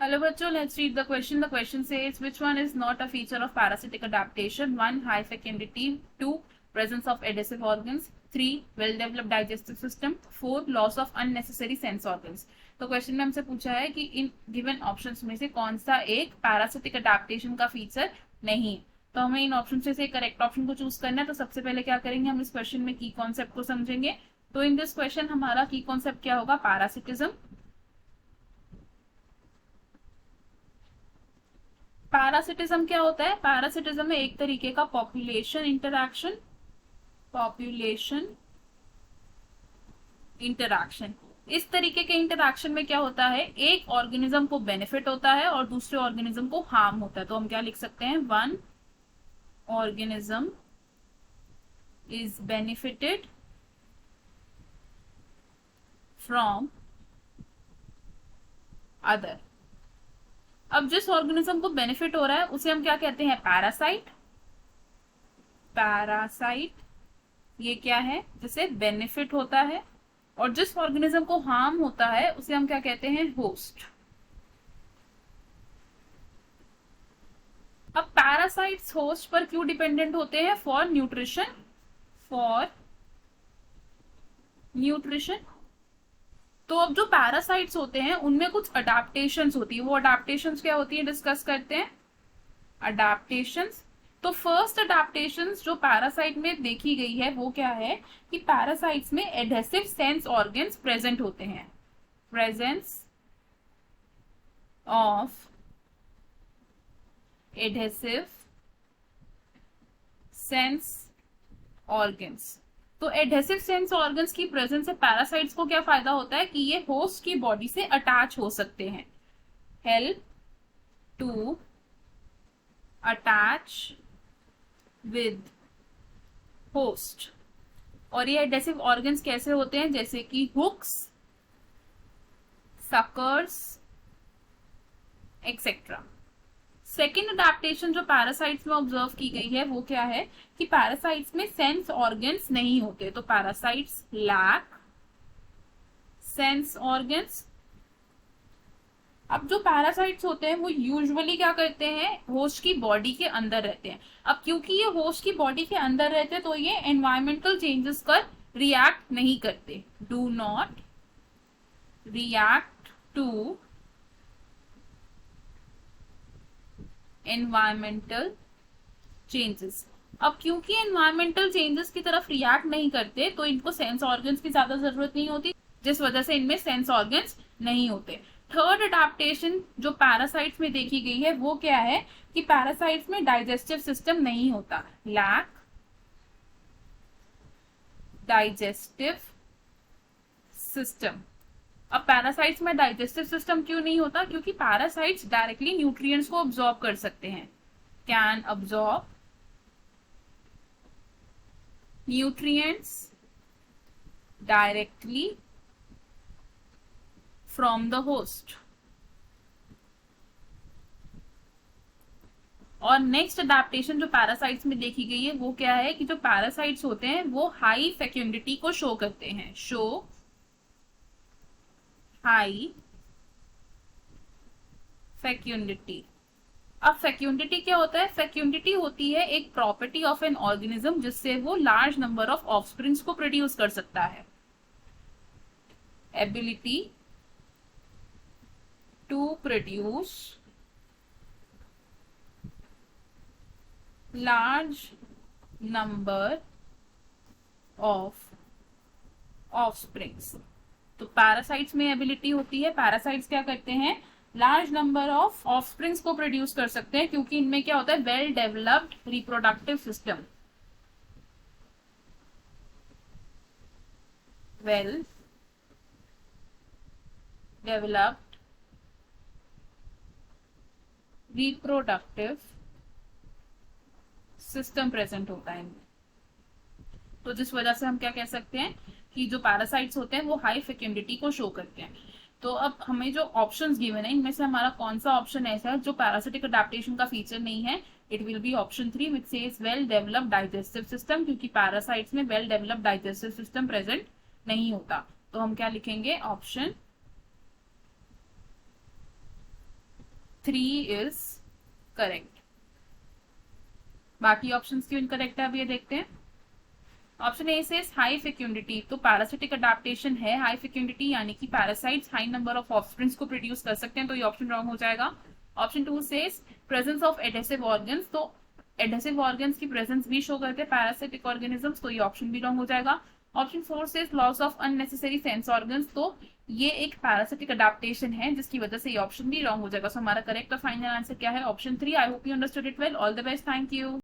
Hello bachcho, let's read the question. The question says which one is not a feature of parasitic adaptation? 1. High fecundity. 2. Presence of adhesive organs. 3. Well developed digestive system. 4. Loss of unnecessary sense organs. तो question में हमसे पूछा है कि in given options में से कौन सा एक पैरासिटिक अडेप्टेशन का फीचर नहीं। तो हमें इन ऑप्शन से करेक्ट ऑप्शन को चूज करना है। तो सबसे पहले क्या करेंगे, हम इस क्वेश्चन में की कॉन्सेप्ट को समझेंगे। तो इन दिस क्वेश्चन हमारा की कॉन्सेप्ट क्या होगा, पैरासिटिज्म। पैरासिटिज्म क्या होता है? पैरासिटिज्म में एक तरीके का पॉपुलेशन इंटरैक्शन, पॉपुलेशन इंटरैक्शन। इस तरीके के इंटरैक्शन में क्या होता है, एक ऑर्गेनिज्म को बेनिफिट होता है और दूसरे ऑर्गेनिज्म को हार्म होता है। तो हम क्या लिख सकते हैं, one organism is benefited from other. अब जिस ऑर्गेनिज्म को बेनिफिट हो रहा है उसे हम क्या कहते हैं, पैरासाइट। पैरासाइट ये क्या है, जिसे बेनिफिट होता है। और जिस ऑर्गेनिज्म को हार्म होता है उसे हम क्या कहते हैं, होस्ट। अब पैरासाइट्स होस्ट पर क्यों डिपेंडेंट होते हैं, फॉर न्यूट्रिशन। For nutrition. तो अब जो पैरासाइट्स होते हैं उनमें कुछ अडेप्टेशंस होती है। वो अडेप्टेशंस क्या होती है, डिस्कस करते हैं। अडेप्टेशंस, तो फर्स्ट अडेप्टेशंस जो पैरासाइट में देखी गई है वो क्या है कि पैरासाइट्स में एडहेसिव सेंस ऑर्गन्स प्रेजेंट होते हैं। Presence of adhesive sense organs. तो एडहेसिव सेंस ऑर्गन्स की प्रेजेंस से पैरासाइट्स को क्या फायदा होता है कि ये होस्ट की बॉडी से अटैच हो सकते हैं। Help to attach with host. और ये एडहेसिव ऑर्गन्स कैसे होते हैं, जैसे कि hooks, suckers etcetera. Second adaptation जो पैरासाइट्स में ऑब्जर्व की गई है वो क्या है कि पैरासाइट्स में सेंस ऑर्गन्स नहीं होते। तो पैरासाइट्स लैक सेंस ऑर्गन्स। अब जो पैरासाइट्स होते हैं वो यूजुअली क्या करते हैं, होस्ट की बॉडी के अंदर रहते हैं। अब क्योंकि ये होस्ट की बॉडी के अंदर रहते हैं तो ये एनवायरमेंटल चेंजेस कर रिएक्ट नहीं करते। Do not react to environmental changes. अब क्योंकि एनवायरमेंटल चेंजेस की तरफ रिएक्ट नहीं करते तो इनको सेंस ऑर्गन्स की ज्यादा जरूरत नहीं होती, जिस वजह से इनमें सेंस ऑर्गन्स नहीं होते। थर्ड अडेप्टेशन जो पैरासाइट्स में देखी गई है वो क्या है कि पैरासाइट्स में डाइजेस्टिव सिस्टम नहीं होता। Lack digestive system. अब पैरासाइट्स में डाइजेस्टिव सिस्टम क्यों नहीं होता, क्योंकि पैरासाइट्स डायरेक्टली न्यूट्रिएंट्स को अब्सॉर्ब कर सकते हैं। Can absorb nutrients directly from the host. और नेक्स्ट अडेप्टेशन जो पैरासाइट्स में देखी गई है वो क्या है कि जो पैरासाइट्स होते हैं वो हाई फेक्यूंडिटी को शो करते हैं। Show high fecundity. अब फेक्यूंडिटी क्या होता है, फेक्यूंडिटी होती है एक प्रॉपर्टी ऑफ एन ऑर्गेनिज्म जिससे वो लार्ज नंबर ऑफ ऑफस्प्रिंग्स को प्रोड्यूस कर सकता है। Ability to produce large number of offsprings. तो पैरासाइट्स में एबिलिटी होती है, पैरासाइट्स क्या करते हैं, लार्ज नंबर ऑफ ऑफस्प्रिंग्स को प्रोड्यूस कर सकते हैं, क्योंकि इनमें क्या होता है, well developed reproductive system. Well developed reproductive system present होता है इनमें। तो जिस वजह से हम क्या कह सकते हैं कि जो पैरासाइट्स होते हैं वो हाई फेक्यूंडिटी को शो करते हैं। तो अब हमें जो ऑप्शंस गिवन है इनमें से हमारा कौन सा ऑप्शन ऐसा है जो पैरासिटिक अडेप्टेशन का फीचर नहीं है, it will be option 3 which says well developed digestive system, क्योंकि पैरासाइट्स में well developed digestive system present नहीं होता। तो हम क्या लिखेंगे, ऑप्शन 3 इज करेक्ट। बाकी ऑप्शंस क्यों इनकरेक्ट है अब ये देखते हैं। ऑप्शन ए से हाई फेक्यूंडिटी, तो पैरासिटिक अडेप्टेशन है हाई फेक्यूंडिटी, यानी कि parasites high number of offsprings को प्रोड्यूस कर सकते हैं, तो ये ऑप्शन रॉन्ग हो जाएगा। ऑप्शन 2 से प्रेजेंस ऑफ एडेसिव ऑर्गन्स, तो एडेसिव ऑर्गन्स की प्रेजेंस भी शो करते हैं पैरासिटिक ऑर्गेनिजम्स, तो ये ऑप्शन भी रॉन्ग हो जाएगा। ऑप्शन 4 से loss of unnecessary sense organs, तो ये एक पैरासिटिक अडेप्टेशन है जिसकी वजह से ये ऑप्शन भी रॉन्ग हो जाएगा। सो हमारा करेक्ट और फाइनल आंसर क्या है? Option 3। I hope you understood it well. All the best, thank you.